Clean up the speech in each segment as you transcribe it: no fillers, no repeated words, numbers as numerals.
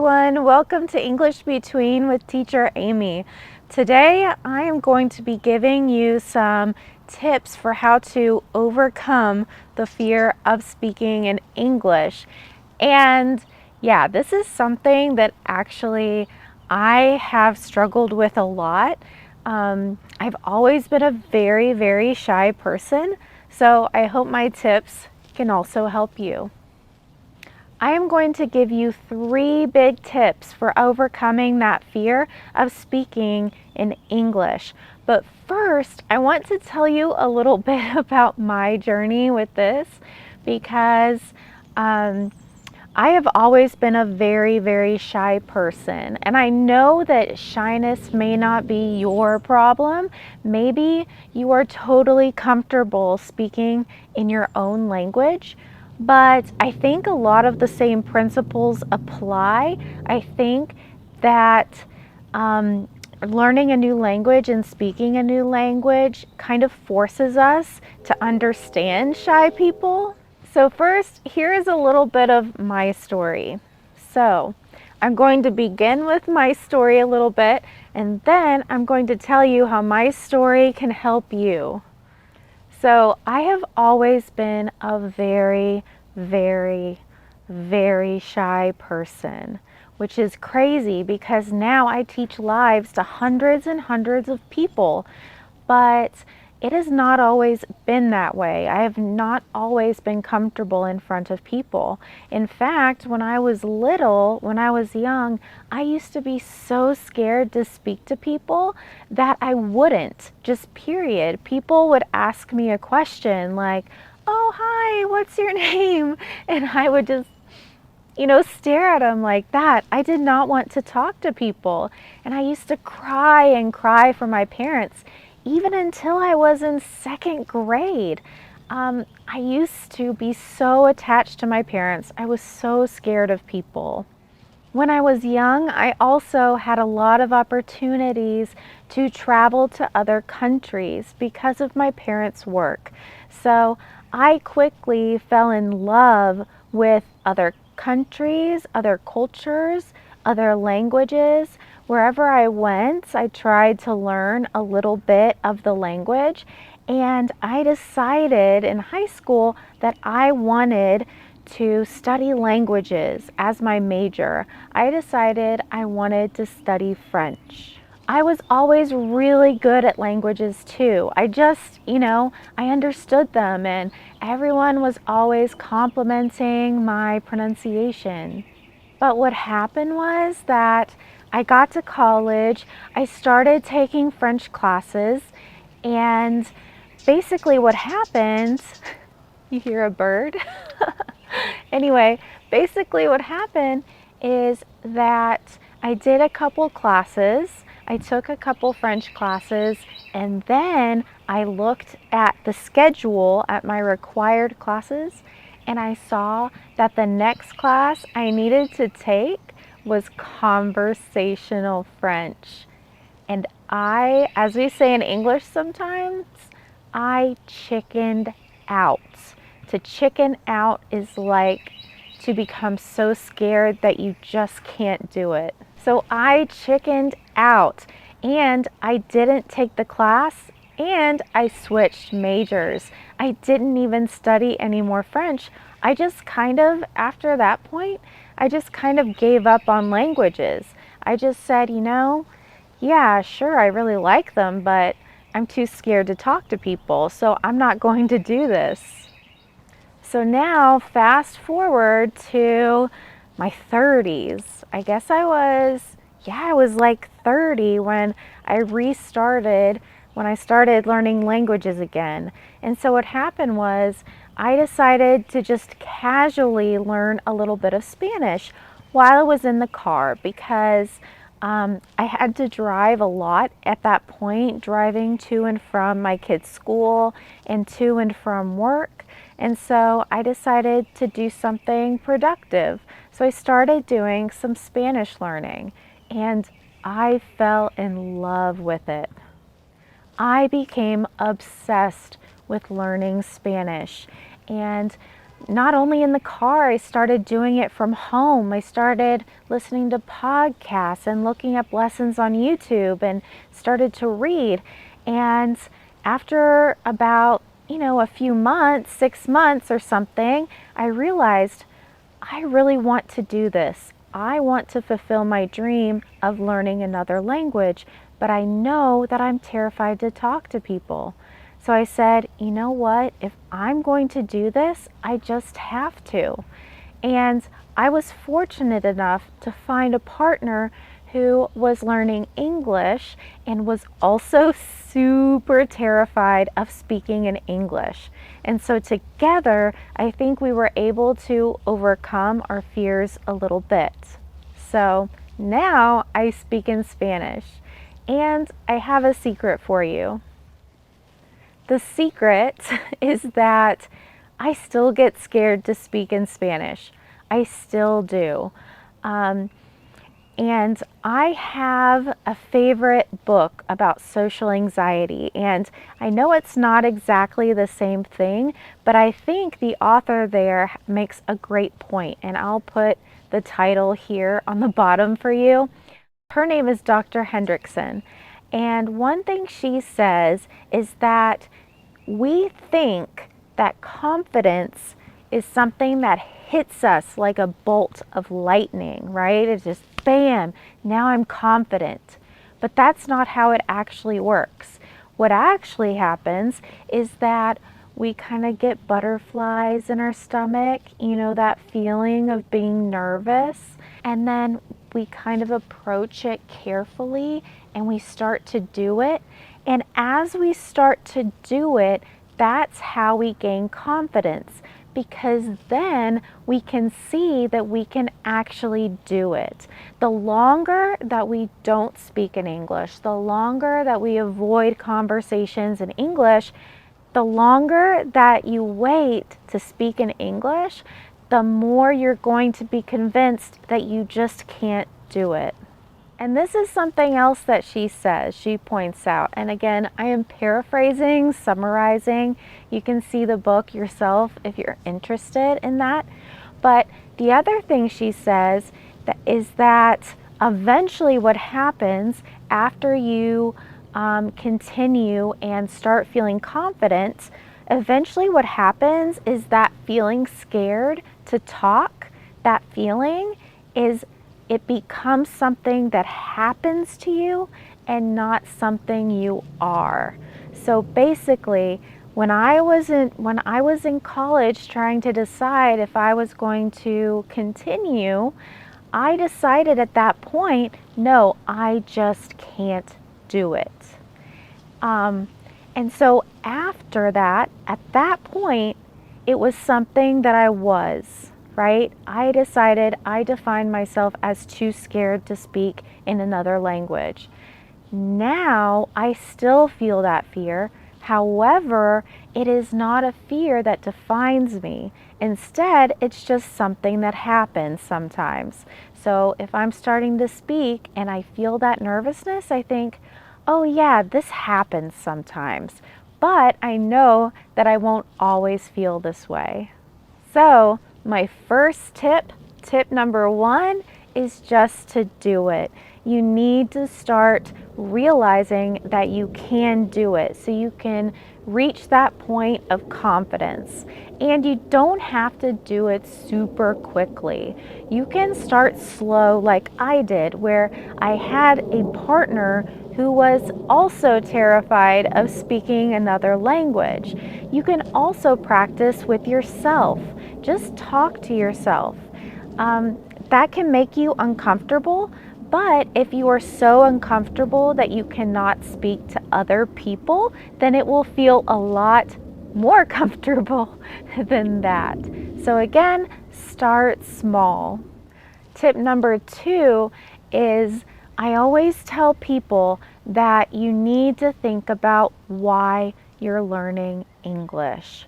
everyone. Welcome to English Between with Teacher Amy. Today I am going to be giving you some tips for how to overcome the fear of speaking in English. And yeah, this is something that actually I have struggled with a lot. I've always been a very shy person, so I hope my tips can also help you. I am going to give you 3 big tips for overcoming that fear of speaking in English. But first, I want to tell you a little bit about my journey with this because I have always been a very shy person. And I know that shyness may not be your problem. Maybe you are totally comfortable speaking in your own language. But I think a lot of the same principles apply. I think that learning a new language and speaking a new language kind of forces us to understand shy people. So first, here is a little bit of my story. So I'm going to begin with my story a little bit, and then I'm going to tell you how my story can help you. So I have always been a very shy person, which is crazy because now I teach lives to hundreds and hundreds of people, but it has not always been that way. I have not always been comfortable in front of people. In fact, when I was little, when I was young, I used to be so scared to speak to people that I wouldn't, just period. People would ask me a question like, "Oh, hi, what's your name?" And I would just stare at them like that. I did not want to talk to people. And I used to cry and cry for my parents, even until I was in 2nd grade. I used to be so attached to my parents. I was so scared of people. When I was young, I also had a lot of opportunities to travel to other countries because of my parents' work. So I quickly fell in love with other countries, other cultures, other languages. Wherever I went, I tried to learn a little bit of the language. And I decided in high school that I wanted to study languages as my major. I decided I wanted to study French. I was always really good at languages too. I understood them, and everyone was always complimenting my pronunciation. But what happened was that I got to college, I started taking French classes, and basically what happened, you hear a bird? Anyway, basically what happened is that I did a couple classes. I took a couple French classes, and then I looked at the schedule at my required classes, and I saw that the next class I needed to take was conversational French. And as we say in English sometimes, I chickened out. To chicken out is like to become so scared that you just can't do it. So I chickened out and I didn't take the class and I switched majors. I didn't even study any more French. After that point, I just kind of gave up on languages. I just said, yeah, sure, I really like them, but I'm too scared to talk to people, so I'm not going to do this. So now, fast forward to my 30s. I was like 30 when when I started learning languages again. And so what happened was I decided to just casually learn a little bit of Spanish while I was in the car because I had to drive a lot at that point, driving to and from my kids' school and to and from work. And so I decided to do something productive. So I started doing some Spanish learning, and I fell in love with it. I became obsessed with learning Spanish, and not only in the car, I started doing it from home. I started listening to podcasts and looking up lessons on YouTube and started to read. And after about, a few months, 6 months or something, I realized I really want to do this. I want to fulfill my dream of learning another language, but I know that I'm terrified to talk to people. So I said, you know what? If I'm going to do this, I just have to. And I was fortunate enough to find a partner who was learning English and was also super terrified of speaking in English. And so together, I think we were able to overcome our fears a little bit. So now I speak in Spanish. And I have a secret for you. The secret is that I still get scared to speak in Spanish. I still do. Um, and I have a favorite book about social anxiety. And I know it's not exactly the same thing, but I think the author there makes a great point. And I'll put the title here on the bottom for you. Her name is Dr. Hendrickson. And one thing she says is that we think that confidence is something that hits us like a bolt of lightning, right? It's just bam, now I'm confident. But that's not how it actually works. What actually happens is that we kind of get butterflies in our stomach, that feeling of being nervous, and then we kind of approach it carefully and we start to do it. And as we start to do it, that's how we gain confidence, because then we can see that we can actually do it. The longer that we don't speak in English, the longer that we avoid conversations in English, the longer that you wait to speak in English, the more you're going to be convinced that you just can't do it. And this is something else that she points out. And again, I am paraphrasing, summarizing. You can see the book yourself if you're interested in that. But the other thing she says is that eventually what happens after you continue and start feeling confident, eventually what happens is that feeling scared to talk, that feeling is it becomes something that happens to you and not something you are. So basically, when I was in college trying to decide if I was going to continue, I decided at that point, no, I just can't do it. And so after that, at that point, it was something that I was, right? I defined myself as too scared to speak in another language. Now I still feel that fear. However, it is not a fear that defines me. Instead, it's just something that happens sometimes. So if I'm starting to speak and I feel that nervousness, I think, oh yeah, this happens sometimes. But I know that I won't always feel this way. So my first tip number one, is just to do it. You need to start realizing that you can do it so you can reach that point of confidence. And you don't have to do it super quickly. You can start slow like I did, where I had a partner who was also terrified of speaking another language. You can also practice with yourself. Just talk to yourself. That can make you uncomfortable, but if you are so uncomfortable that you cannot speak to other people, then it will feel a lot more comfortable than that. So again, start small. Tip number two is I always tell people that you need to think about why you're learning English.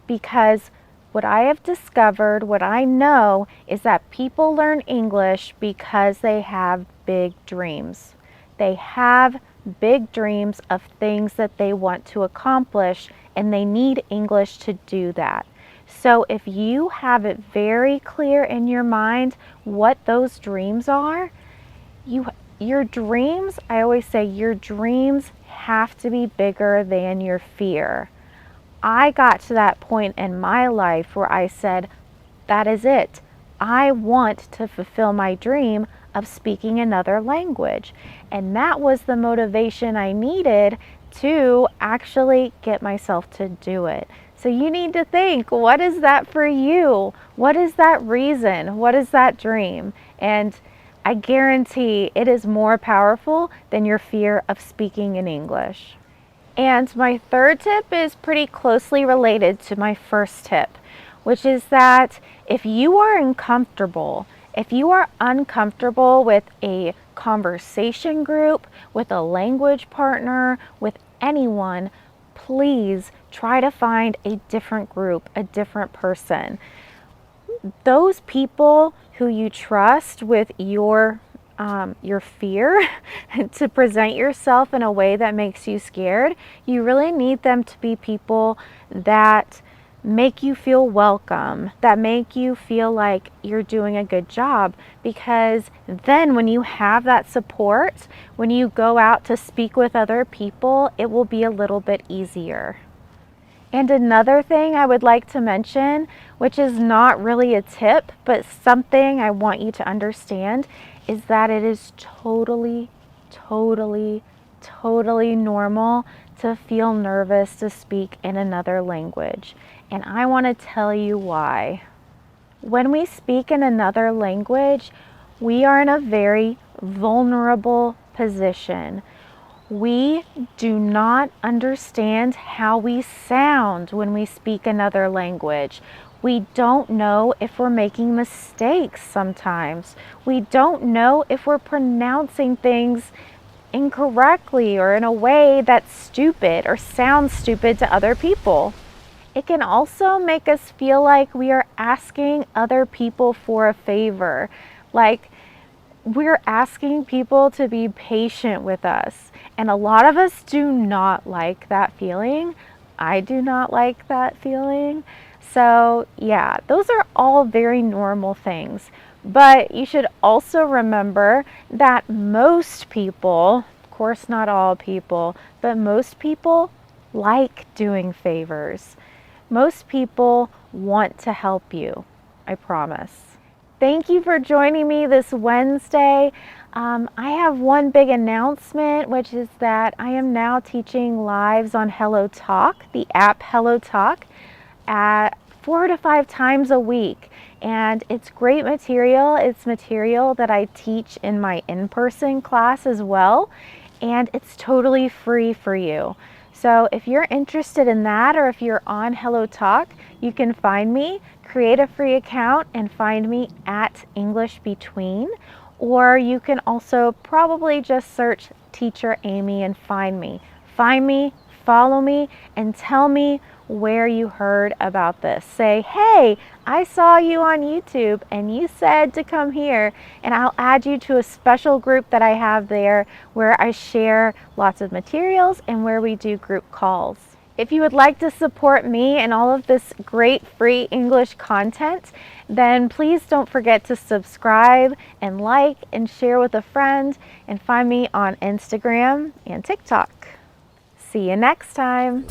Because what I have discovered, what I know, is that people learn English because they have big dreams. They have big dreams of things that they want to accomplish, and they need English to do that. So if you have it very clear in your mind what those dreams are, your dreams, I always say your dreams have to be bigger than your fear. I got to that point in my life where I said, that is it. I want to fulfill my dream of speaking another language. And that was the motivation I needed to actually get myself to do it. So you need to think, what is that for you? What is that reason? What is that dream? And I guarantee it is more powerful than your fear of speaking in English. And my third tip is pretty closely related to my first tip, which is that if you are uncomfortable with a conversation group, with a language partner, with anyone, please try to find a different group, a different person. Those people who you trust with your fear to present yourself in a way that makes you scared, you really need them to be people that make you feel welcome, that make you feel like you're doing a good job, because then when you have that support, when you go out to speak with other people, it will be a little bit easier. And another thing I would like to mention, which is not really a tip, but something I want you to understand, is that it is totally normal to feel nervous to speak in another language. And I want to tell you why. When we speak in another language, we are in a very vulnerable position. We do not understand how we sound when we speak another language. We don't know if we're making mistakes sometimes. We don't know if we're pronouncing things incorrectly or in a way that's stupid or sounds stupid to other people. It can also make us feel like we are asking other people for a favor, like we're asking people to be patient with us. And a lot of us do not like that feeling. I do not like that feeling. So yeah, those are all very normal things. But you should also remember that most people, of course not all people, but most people like doing favors. Most people want to help you, I promise. Thank you for joining me this Wednesday. I have one big announcement, which is that I am now teaching lives on HelloTalk, the app HelloTalk, at 4 to 5 times a week. And it's great material. It's material that I teach in my in-person class as well. And it's totally free for you. So if you're interested in that, or if you're on HelloTalk, you can find me, create a free account, and find me at English Between. Or you can also probably just search Teacher Amy and find me. Find me, follow me, and tell me where you heard about this. Say, hey, I saw you on YouTube and you said to come here, and I'll add you to a special group that I have there where I share lots of materials and where we do group calls. If you would like to support me and all of this great free English content, then please don't forget to subscribe and like and share with a friend, and find me on Instagram and TikTok. See you next time.